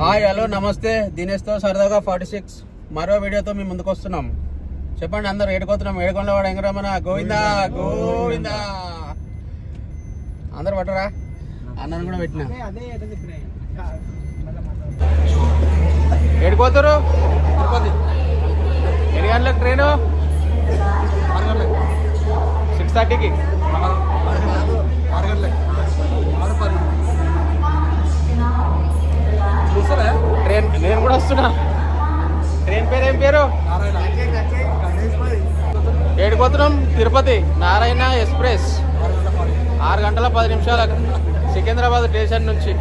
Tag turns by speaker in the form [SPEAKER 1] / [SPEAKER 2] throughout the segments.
[SPEAKER 1] Hi hello namaste. దినేష్తో సరదాగా 46 మరో వీడియోతో మేము ముందుకు వస్తున్నాం. చెప్పండి అందరు ఏడుకోతున్నాం. ఏడుకొండవాడు వెంకటరమణ గోవిందా గోవిందా. అందరు పట్టరా, అన్నను కూడా పెట్టినా. ఏడుకోతారు తిరుపతి. 7 గంటలకు ట్రైను, 6:30కి. ట్రైన్ నేను కూడా వస్తున్నా. ట్రైన్ పేరు ఏం పేరు? ఏడుకోతున్నాం తిరుపతి నారాయణ ఎక్స్ప్రెస్. 6 గంటల 10 నిమిషాలకు సికింద్రాబాద్ స్టేషన్ నుంచి.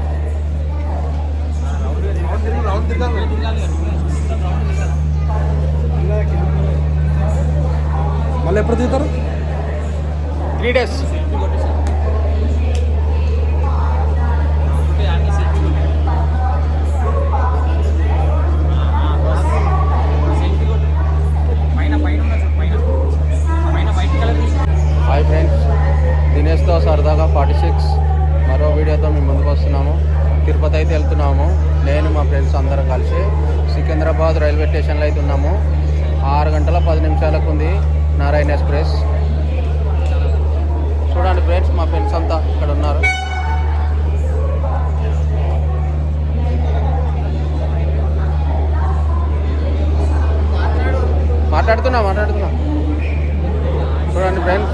[SPEAKER 2] మళ్ళీ ఎప్పుడు తీస్తారు?
[SPEAKER 1] 3 days. హాయ్ ఫ్రెండ్స్, దినేష్తో సరదాగా 46 మరో వీడియోతో మేము ముందుకు వస్తున్నాము. తిరుపతి అయితే వెళ్తున్నాము. నేను మా ఫ్రెండ్స్ అందరం కలిసి సికింద్రాబాద్ రైల్వే స్టేషన్లో అయితే ఉన్నాము. 6 గంటల 10 నిమిషాలకు ఉంది నారాయణ ఎక్స్ప్రెస్. చూడండి ఫ్రెండ్స్, మా ఫ్రెండ్స్ అంతా ఇక్కడ ఉన్నారు. మాట్లాడుతున్నా చూడండి ఫ్రెండ్స్,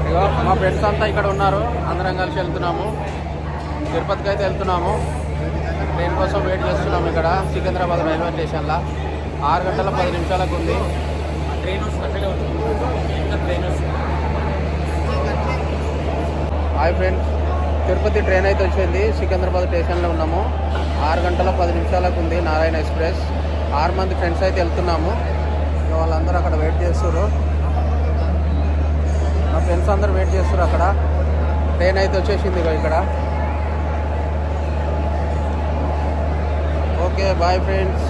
[SPEAKER 1] ఇగో మా ఫ్రెండ్స్ అంతా ఇక్కడ ఉన్నారు. అందరం కలిసి వెళ్తున్నాము. తిరుపతికి అయితే వెళ్తున్నాము. ట్రైన్ కోసం వెయిట్ చేస్తున్నాము ఇక్కడ సికింద్రాబాద్ రైల్వే స్టేషన్లో. 6 గంటల 10 నిమిషాలకు ఉంది. హాయ్ ఫ్రెండ్స్, తిరుపతి ట్రైన్ అయితే వచ్చింది. సికింద్రాబాద్ స్టేషన్లో ఉన్నాము. 6 గంటల 10 నిమిషాలకు ఉంది నారాయణ ఎక్స్ప్రెస్. 6 మంది ఫ్రెండ్స్ అయితే వెళ్తున్నాము. వాళ్ళందరూ అక్కడ వెయిట్ చేస్తారు. మా ఫ్రెండ్స్ అందరూ వెయిట్ చేస్తారు అక్కడ. ట్రైన్ అయితే వచ్చేసింది ఇక్కడ. Okay bye friends.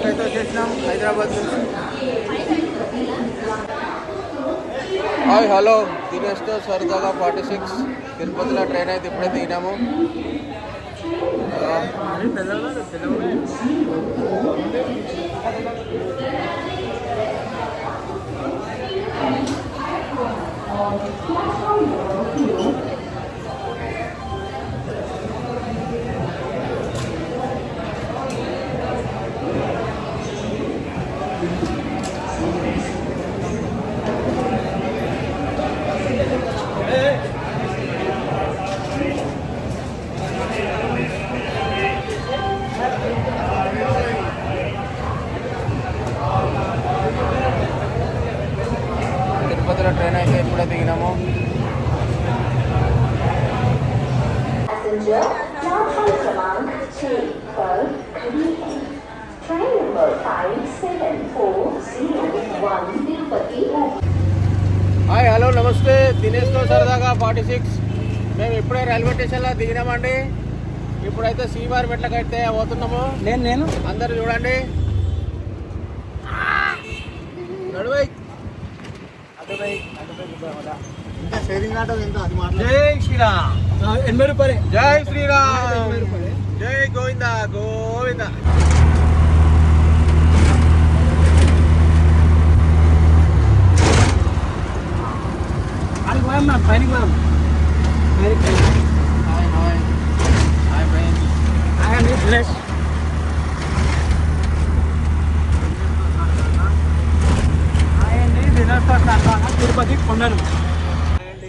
[SPEAKER 1] అయితే వచ్చేసినాం హైదరాబాద్ నుంచి. హాయ్ హలో, దినేష్తో సరదాగా 46 తిరుపతిలో ట్రైన్ అయితే ఇప్పుడే దిగినాము. తిరుపతిలో ట్రైన్ అయితే ఇప్పుడే దిగినాము. Hi hello namaste. దినేష్తో సరదాగా 46 మేము ఇప్పుడే రైల్వే స్టేషన్లో దిగినామండి. ఇప్పుడైతే శ్రీవారి మెట్లకైతే పోతున్నాము. నేను అందరు చూడండి. నడువై జై శ్రీరామ్. 80 రూపాయలు. జై శ్రీరామ్. జై గోవింద గోవింద. తిరుపతి కొండలు.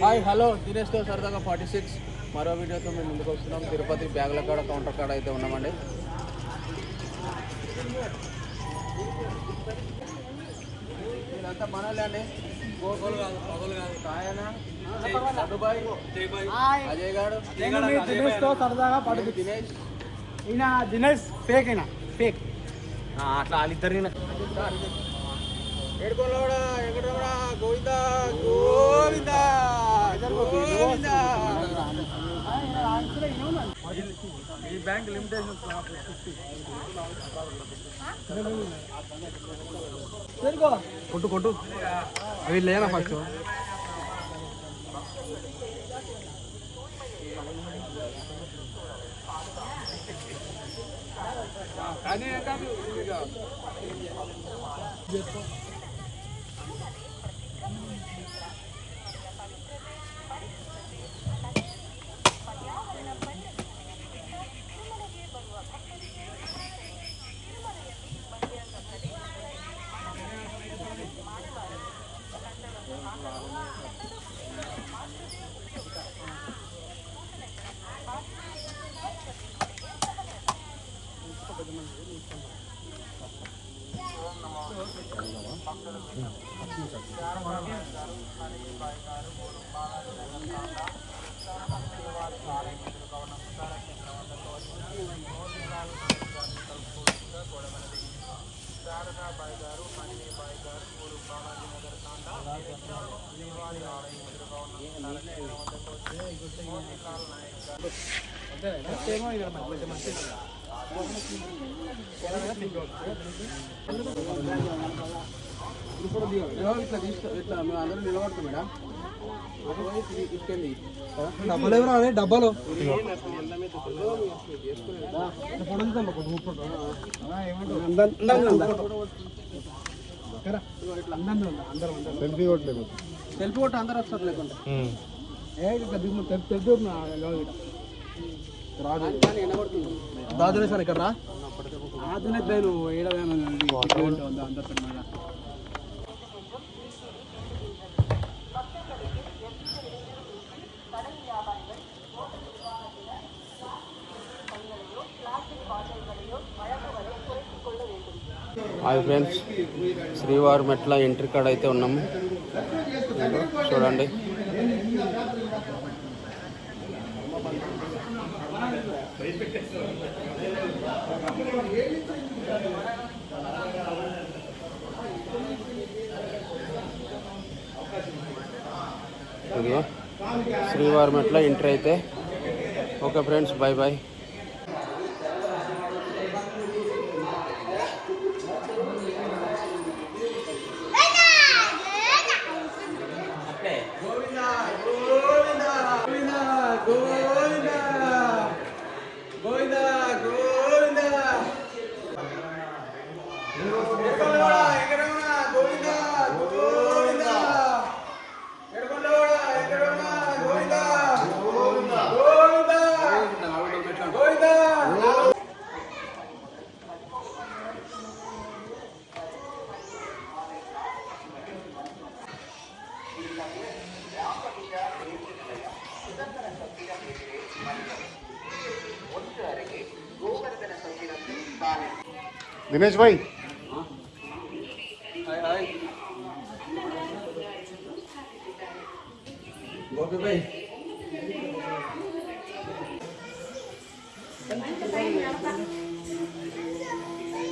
[SPEAKER 1] హాయ్ హలో, దినేష్తో సరదాగా 46 మరో వీడియోతో మేము ముందుకు వస్తున్నాం. తిరుపతి బ్యాగుల కాడ కౌంటర్ కాడ అయితే ఉన్నామండి. ఇదంతా మనలే అండి. అజయ్ గారు
[SPEAKER 2] సరదాగా పడుకు
[SPEAKER 1] దినేష్
[SPEAKER 2] ఈయన దినేష్ ఫేక్ అయినా ఫేక్ అట్లా వాళ్ళిద్దరు
[SPEAKER 1] ఏడుకోలోడా ఎక్కడరా గోవిందా గోవిందా గోవిందా.
[SPEAKER 2] ఈ బ్యాంక్ లిమిటేషన్ కొట్టు కొట్టు అవి లేనా ఫస్ట్ కానీ
[SPEAKER 1] ఇట్లా మేము అందరూ నిలబడతాం మేడం.
[SPEAKER 2] డబ్బాలు ఎవరు అదే డబ్బాలు
[SPEAKER 1] సెల్ఫీ కొట్టి అందరూ వస్తారు లేకుండా
[SPEAKER 2] దాదునే సార్ ఇక్కడ రా ఆదునే అందరితో
[SPEAKER 1] హాయ్ ఫ్రెండ్స్, శ్రీవారి మెట్ల ఎంట్రీ కాడ అయితే ఉన్నాము. చూడండి, ఇదిగో శ్రీవారి మెట్ల ఎంట్రీ అయితే. Okay friends, bye bye.
[SPEAKER 3] Dinesh भाई
[SPEAKER 1] गोपी भाई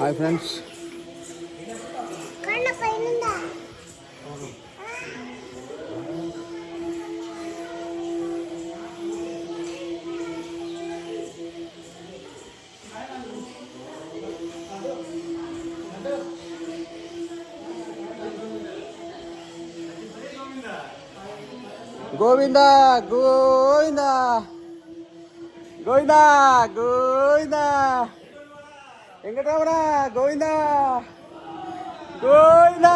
[SPEAKER 1] हाय फ्रेंड्स, గోవిందా గోవిందా గోవిందా గోవిందా వెంకటరమణ గోవిందా గోవిందా.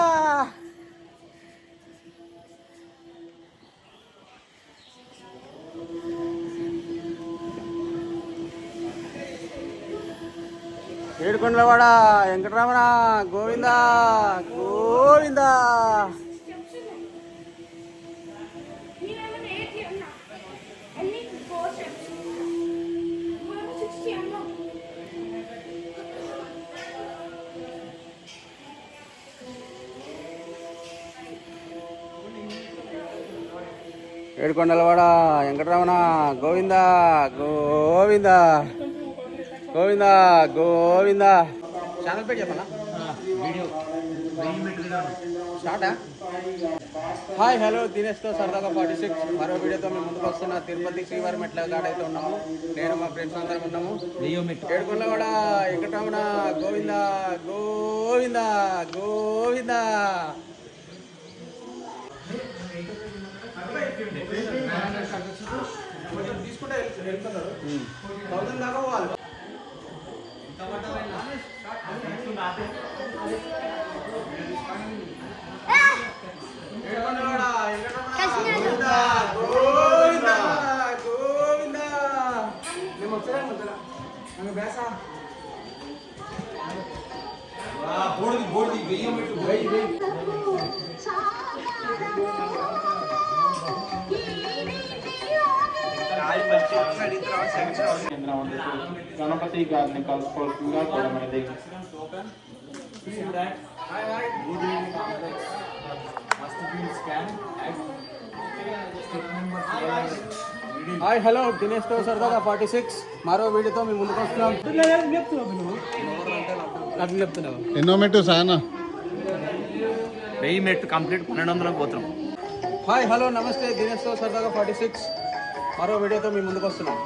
[SPEAKER 1] ఏడుకొండలవాడ వెంకటరమణ గోవిందా గోవిందా. ఏడుకొండలవాడ వెంకటరమణ గోవింద గోవింద గోవింద గోవింద. ఛానల్ పేరు చెప్పనా?
[SPEAKER 2] వీడియో
[SPEAKER 1] స్టార్టా? హాయ్ హలో, దినేష్తో సరదాగా 46 మరో వీడియోతో మేము ముందుకు వస్తున్న తిరుపతి శ్రీవారి మెట్ల కాడైతే ఉన్నాము. నేను మా ఫ్రెండ్స్ అందరం ఉన్నాము. ఏడుకొండలవాడ వెంకటరమణ గోవింద గోవింద గోవింద. తీసుకుంటే వెళ్ళిపోతారు. 1000 దాకా పోవాలి.
[SPEAKER 3] గణపతి గారిని కలుసుకోవాల్సిందిగా కోరమైనది.
[SPEAKER 1] హాయ్ హలో, దినేష్తో సరదాగా 46 మరో వీడియోతో మేము ముందుకు వస్తున్నాం. అట్లా చెప్తున్నావు.
[SPEAKER 3] ఎన్నో మెట్టు సాయన
[SPEAKER 2] 1000 మెట్టు కంప్లీట్ 1200 పోతున్నాం.
[SPEAKER 1] హాయ్ హలో నమస్తే, దినేష్తో సరదాగా 46 మరో వీడియోతో మేము ముందుకు వస్తున్నాం.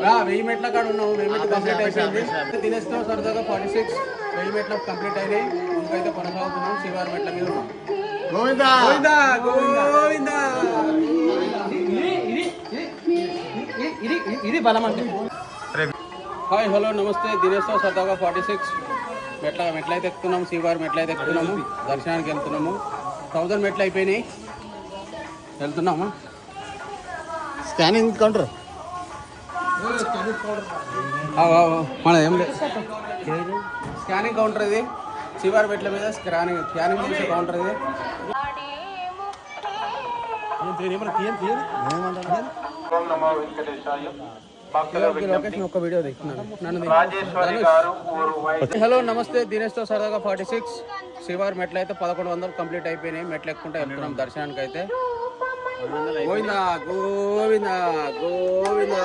[SPEAKER 1] 1000 మెట్ల కాడ ఉన్నాము. 1000 మెట్లు కంప్లీట్ అయిపోయింది. దినేష్తో సరదాగా 46 1000 మెట్లు కంప్లీట్ అయినాయి. ఇంకైతే కొనసాగుతున్నాం. శ్రీవారి మెట్ల మీద ఉన్నాం.
[SPEAKER 3] గోవింద
[SPEAKER 1] గోవింద గోవింద.
[SPEAKER 2] ఇది బలం అంటే.
[SPEAKER 1] హాయ్ హలో నమస్తే, దినేష్తో సరదాగా 46 మెట్లయితే ఎక్కుతున్నాము. శ్రీవారి మెట్లయితే ఎక్కుతున్నాము. దర్శనానికి వెళ్తున్నాము. 1000 మెట్లు అయిపోయినాయి. వెళ్తున్నాము.
[SPEAKER 3] స్కానింగ్ కౌంటర్
[SPEAKER 1] మన ఏం లేదు. స్కానింగ్ కౌంటర్ ఇది. శ్రీవారి మెట్ల మీద స్కానింగ్ చేసే కౌంటర్ ఇది. లొకేషన్ ఒక వీడియో తీసుకున్నాను. హలో నమస్తే, దినేష్తో సరదాగా 46 శ్రీవారి మెట్లు అయితే 1100 కంప్లీట్ అయిపోయినాయి. మెట్లు ఎక్కుంటే వెళ్తున్నాం దర్శనానికి అయితే. గోవింద గోవింద గోవింద.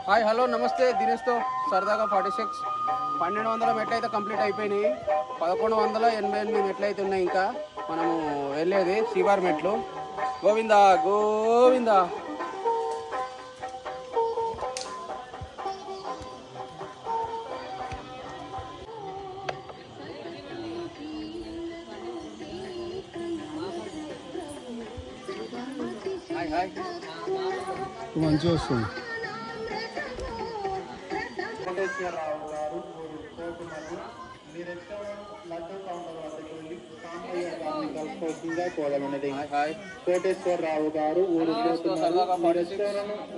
[SPEAKER 1] హాయ్ హలో నమస్తే, దినేష్తో సరదాగా 46 1200 మెట్లు అయితే కంప్లీట్ అయిపోయినాయి. 1188 మెట్లు అయితే ఉన్నాయి. ఇంకా మనము వెళ్ళేది శ్రీవారి మెట్లు. గోవింద గోవింద. Hi hi.
[SPEAKER 3] మంచిగా వస్తుంది.
[SPEAKER 1] హాయ్.
[SPEAKER 3] కోటేశ్వరరావు గారు ఊరు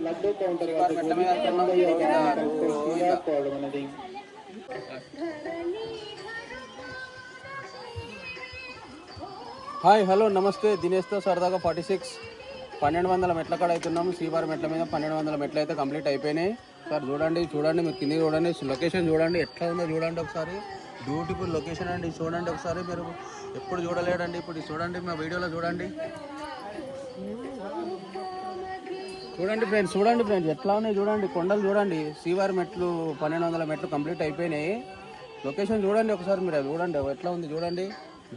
[SPEAKER 3] లడ్డు కౌంటర్ కోరమైనది.
[SPEAKER 1] హాయ్ హలో నమస్తే, దినేష్తో సరదాగా 46 1200 మెట్ల కాడ అవుతున్నాము. శ్రీవారి మెట్ల మీద 1200 మెట్లు అయితే కంప్లీట్ అయిపోయినాయి. సార్ చూడండి మీరు కింద చూడండి. లొకేషన్ చూడండి ఎట్లా ఉందో చూడండి ఒకసారి. బ్యూటిఫుల్ లొకేషన్ అండి. చూడండి ఒకసారి, మీరు ఎప్పుడు చూడలేడండి. ఇప్పుడు చూడండి, మా వీడియోలో చూడండి. చూడండి ఫ్రెండ్స్ ఎట్లా ఉన్నాయి చూడండి. కొండలు చూడండి. శ్రీవారి మెట్లు 1200 మెట్లు కంప్లీట్ అయిపోయినాయి. లొకేషన్ చూడండి ఒకసారి, మీరు అది చూడండి ఎట్లా ఉంది చూడండి.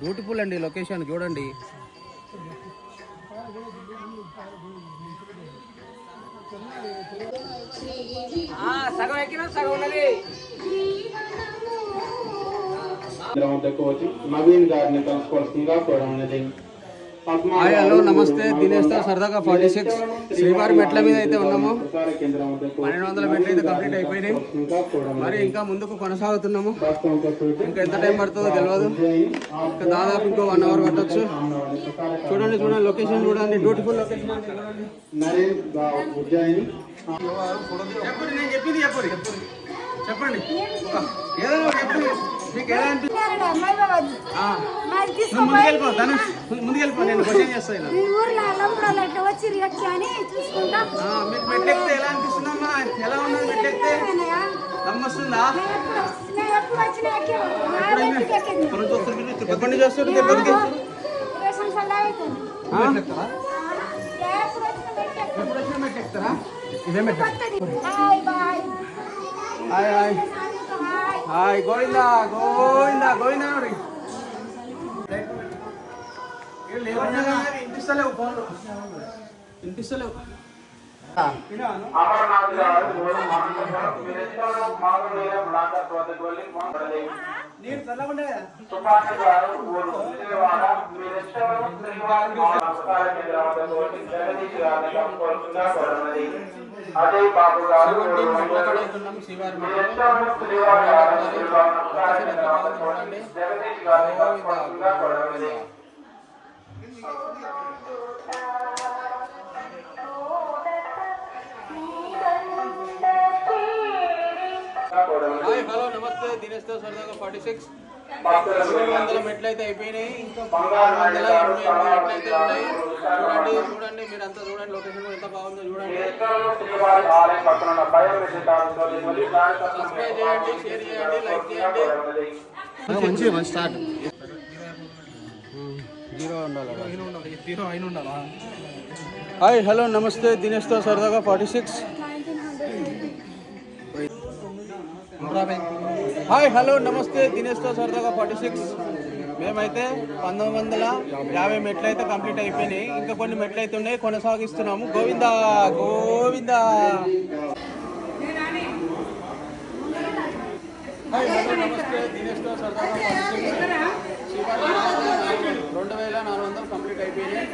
[SPEAKER 1] బ్యూటిఫుల్ అండి లొకేషన్ చూడండి. సగం ఎక్కినా సగం ఉన్నది.
[SPEAKER 3] నవీన్ గారిని కలుసుకోవాల్సిందిగా కోరమైనది.
[SPEAKER 1] హాయ్ హలో నమస్తే, దినేష్తో సరదాగా 46 శ్రీవారి మెట్ల మీద అయితే ఉన్నాము. 1200 మెట్లు అయితే కంప్లీట్ అయిపోయినాయి. మరి ఇంకా ముందుకు కొనసాగుతున్నాము. ఇంకా ఎంత టైం పడుతుందో తెలియదు. ఇంకా దాదాపు ఇంకో 1 అవర్ పట్టవచ్చు. చూడండి లొకేషన్ చూడండి. బ్యూటిఫుల్ లొకేషన్ చెప్పండి. నేను చెప్పింది చెప్పండి ఏదైనా చెప్పండి. మీకు ఎలా ముందుకెళ్ళిపో ధనుష్, ముందుకెళ్ళిపో. నేను క్వశ్చన్ చేస్తాను. మీకు మెట్లు ఎక్కితే ఎలా అనిపిస్తుందమ్మా? ఎలా ఉన్నది మెట్లు ఎక్కితే? నమ్మొస్తుందా? ఎప్పటి నుంచి వస్తుంది తిరుపతికి? ఎప్పుడు వచ్చినా మెట్లు ఎక్కుతారా? ఇదే మెట్లు. Hi hi hi Govinda Govinda Govinda మరి ఇంటిస్తలేవు ఫోన్లు ఇంటిస్తలేవు.
[SPEAKER 3] అమర్నాథ్ గారు
[SPEAKER 2] నీరు చల్లకుండా
[SPEAKER 3] సుభాష్ గారు విజయవాడ మీరెష్టవరం శ్రీవారి నమస్కార కేంద్రం వద్ద జగదీష్ గారిని కోరుకుంటా కోరన్నది. అజయ్ బాబు గారు
[SPEAKER 1] మాట్లాడుతున్నాం శ్రీవారి
[SPEAKER 3] మీరెష్టవరం శ్రీవారి నమస్కార కేంద్రం వద్ద జగదీష్ గారిని కోరుకుంటా కోరన్నది.
[SPEAKER 1] హాయ్ హలో నమస్తే దినేష్ తో సరదాగా 46 300 మెట్లు అయితే అయిపోయినాయి. ఇంకా 488 మెట్లు అయితే ఉన్నాయి. చూడండి చూడండి మీరంతా చూడండి లొకేషన్ కూడా ఎంత బాగుందో చూడండి. సబ్స్క్రైబ్ చేయండి, షేర్ చేయండి, లైక్ చేయండి. మంచిగా స్టార్ట్ జీరో ఉండాలి. హాయ్ హలో నమస్తే దినేష్ తో సరదాగా 46. హాయ్ హలో నమస్తే దినేష్ తో సరదాగా 46. మేమైతే 1950 మెట్లు అయితే కంప్లీట్ అయిపోయినాయి. ఇంకా కొన్ని మెట్లు అయితే ఉన్నాయి, కొనసాగిస్తున్నాము. గోవిందా గోవిందా. హాయ్ హలో నమస్తే దినేష్ తో సరదాగా 46. 2400 కంప్లీట్ అయిపోయినాయి.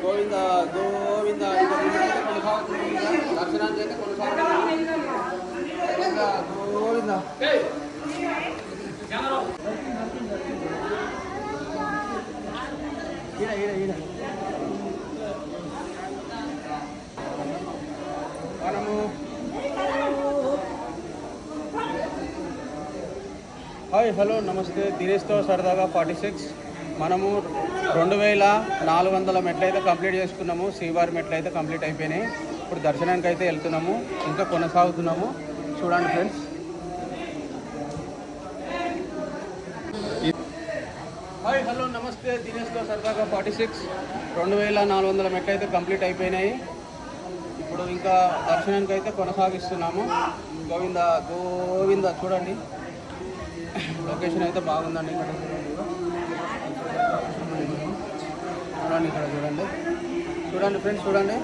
[SPEAKER 1] గోవిందా గోవిందా. ఇంకా అయితే కొనసాగుతుంది, దర్శనానికి అయితే కొనసాగుతుంది. గోవిందా గోవిందా. మనము హాయ్ హలో నమస్తే దినేష్ తో సరదాగా 46. మనము 2400 మెట్లు అయితే కంప్లీట్ చేసుకున్నాము. శ్రీవారి మెట్లు అయితే కంప్లీట్ అయిపోయినాయి. ఇప్పుడు దర్శనానికి అయితే వెళ్తున్నాము, ఇంకా కొనసాగుతున్నాము. చూడండి ఫ్రెండ్స్. హాయ్ హలో నమస్తే దినేష్ తో సరదాగా 46. 2400 మెట్లు అయితే కంప్లీట్ అయిపోయినాయి. ఇప్పుడు ఇంకా దర్శనానికి అయితే కొనసాగిస్తున్నాము. గోవిందా గోవిందా. చూడండి లొకేషన్ అయితే బాగుందండి. ఇక్కడ చూడండి, ఇక్కడ చూడండి చూడండి ఫ్రెండ్స్ చూడండి.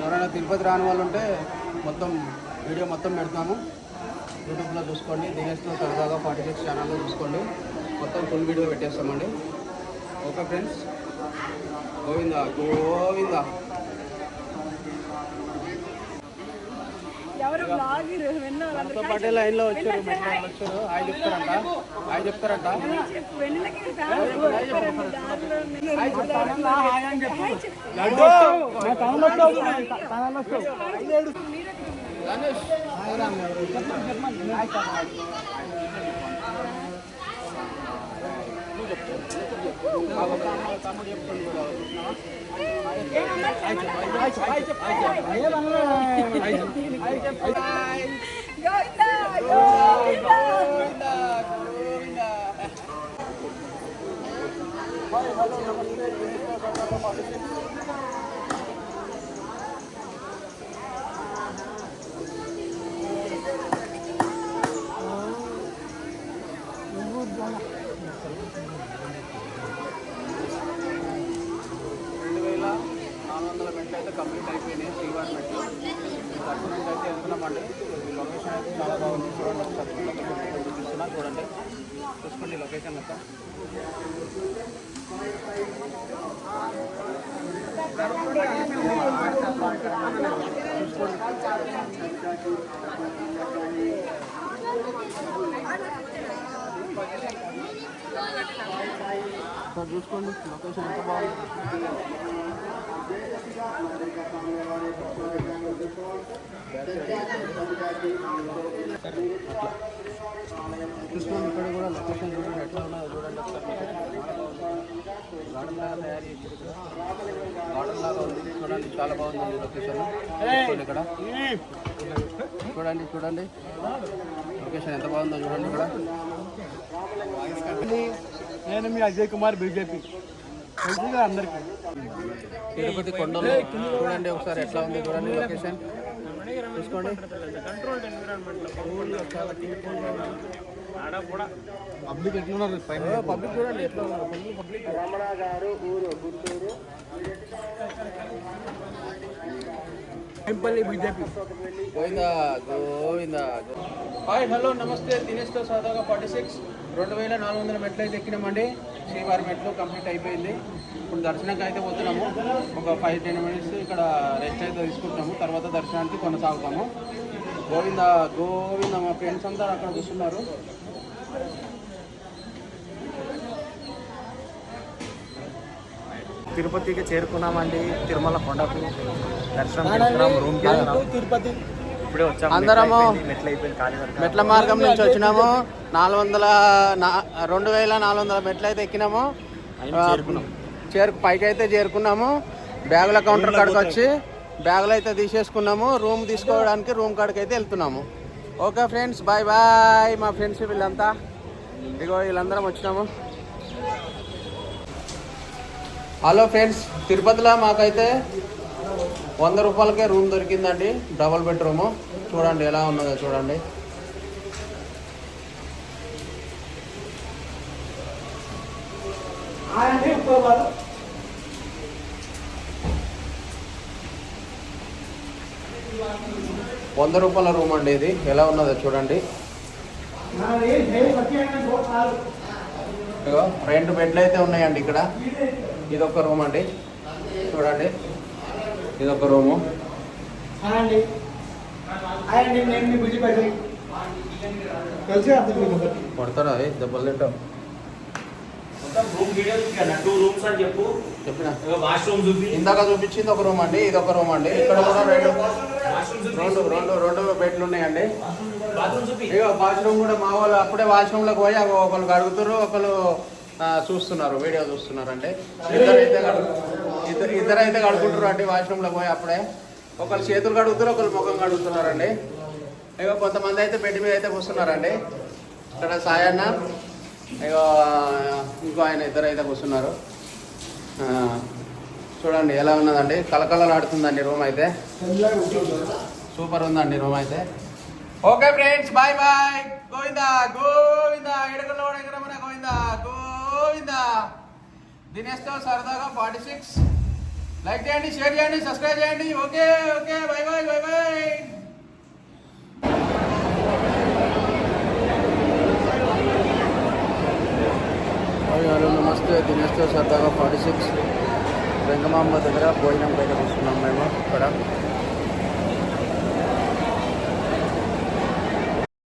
[SPEAKER 1] ఎవరైనా తిరుపతి రాని వాళ్ళు ఉంటే మొత్తం వీడియో మొత్తం పెడతాము. యూట్యూబ్లో చూసుకోండి, దినేష్ తో సరదాగా 46 ఛానల్లో చూసుకోండి. మొత్తం ఫుల్ వీడియో పెట్టేస్తామండి. Okay friends. గోవిందా గోవిందా. మనతో పాటే లైన్లో వచ్చారు, మెట్ల వచ్చారు. హాయ్ చెప్తారంట, హాయ్ చెప్తారంట. గణేష్ తమ్ముడు చెప్తాను. మెట్లు అయితే కంప్లీట్ అయిపోయినాయి. శ్రీవారి మెట్లు దర్శనానికి అయితే వెళ్తున్నామండి. ఈ లొకేషన్ అయితే చాలా బాగుంది. చూడండి ఒకసారి లొకేషన్ చూపిస్తున్నా, చూడండి చూసుకోండి లొకేషన్ అంతా. సార్ చూసుకోండి లొకేషన్ ఎంత బాగుంది. చూసుకోండి ఇక్కడ కూడా లొకేషన్ చూడండి ఎట్లా ఉన్నదో చూడండి ఒకసారి. గార్డెన్ లాగా తయారు చేసి గార్డెన్ లాగా ఉంది చూడండి, చాలా బాగుంది లొకేషన్. ఇక్కడ చూడండి చూడండి లొకేషన్ ఎంత బాగుందో చూడండి. ఇక్కడ
[SPEAKER 2] నేను మీ అజయ్ కుమార్ బీజేపీ. తెలుసుగా అందరికి.
[SPEAKER 1] తిరుపతి కొండలు చూడండి ఒకసారి ఎట్లా ఉంది చూడండి లొకేషన్ చూసుకోండి.
[SPEAKER 2] పబ్లిక్ ఎట్లున్నారు పైన?
[SPEAKER 1] పబ్లిక్ చూడండి ఎట్లా ఉన్నారు పబ్లిక్.
[SPEAKER 3] రమణ గారు ఊరు గుంటూరు.
[SPEAKER 2] టెంపల్లి BJP.
[SPEAKER 1] Govinda Govinda. Hi hello namaste. దినేష్తో సరదాగా 46 2400 మెట్లు అయితే ఎక్కినామండి. శ్రీవారి మెట్లు కంప్లీట్ అయిపోయింది. ఇప్పుడు దర్శనానికి అయితే పోతున్నాము. ఒక 5-10 మినిట్స్ ఇక్కడ రెస్ట్ అయితే తీసుకుంటాము. తర్వాత దర్శనానికి కొనసాగుతాము. గోవిందా గోవిందా. మా ఫ్రెండ్స్ అంతా అక్కడ కూర్చున్నారు.
[SPEAKER 2] తిరుపతికి చేరుకున్నామండి. తిరుమల కొండకు దర్శనం రూమ్ తిరుపతి ఇప్పుడే వచ్చాము.
[SPEAKER 1] అందరము
[SPEAKER 2] మెట్లు అయిపోయింది. ఖాళీ
[SPEAKER 1] మెట్ల మార్గం నుంచి వచ్చినాము. 2400 మెట్లు అయితే ఎక్కినాము. పైకి అయితే చేరుకున్నాము. బ్యాగుల కౌంటర్ కాడికి వచ్చి బ్యాగులు అయితే తీసేసుకున్నాము. రూమ్ తీసుకోవడానికి రూమ్ కాడికి అయితే వెళ్తున్నాము. Okay friends, bye bye. మా ఫ్రెండ్స్ వీళ్ళంతా ఇగో వీళ్ళందరం వచ్చినాము. హలో ఫ్రెండ్స్, తిరుపతిలో మాకైతే 100 రూపాయలకే రూమ్ దొరికిందండి. Double bedroom. చూడండి ఎలా ఉన్నదో చూడండి. ₹100 రూమ్ అండి. ఇది ఎలా ఉన్నదో చూడండి. ఇగో 2 బెడ్లు అయితే ఉన్నాయండి ఇక్కడ. ఇదొక రూమ్ అండి చూడండి. ఇదొక రూము. కొడతారా దెబ్బలు తింటాం. చెప్పిన ఇందాక చూపించింది ఒక రూమ్ అండి. ఇదొక రూమ్ అండి. ఇక్కడ కూడా రెండు బెడ్లు ఉన్నాయండి. ఇక వాష్రూమ్ కూడా మా వాళ్ళు అప్పుడే వాష్రూమ్లోకి పోయి ఒకళ్ళు కడుగుతారు, ఒకళ్ళు చూస్తున్నారు, వీడియో చూస్తున్నారు అండి. ఇద్దరైతే కడుగుంటారు అండి వాష్రూమ్లోకి పోయి అప్పుడే. ఒకళ్ళు చేతులు కడుగుతారు, ఒకళ్ళు ముఖం కడుగుతున్నారండి. ఇక కొంతమంది అయితే బెడ్ మీద అయితే కూర్చున్నారండి. ఇక్కడ సాయన్న ఇక ఇంకో ఆయన ఇద్దరైతే కూర్చున్నారు. చూడండి ఎలా ఉన్నదండి. కలకలలాడుతుందండి రూమ్ అయితే. సూపర్ ఉందండి రూమ్ అయితే. Okay friends, bye bye. Govinda Govinda. ఎడగలో ఎగరమన గోవిందా గోవిందా. దినేష్తో సరదాగా 46 లైక్ చేయండి, షేర్ చేయండి, సబ్స్క్రైబ్ చేయండి. Okay okay, bye bye bye bye. Hello namaste. దినేష్తో సరదాగా 46 వెంగమాంబ దగ్గర భోజనం బయట కూర్చున్నాం మేము ఇక్కడ.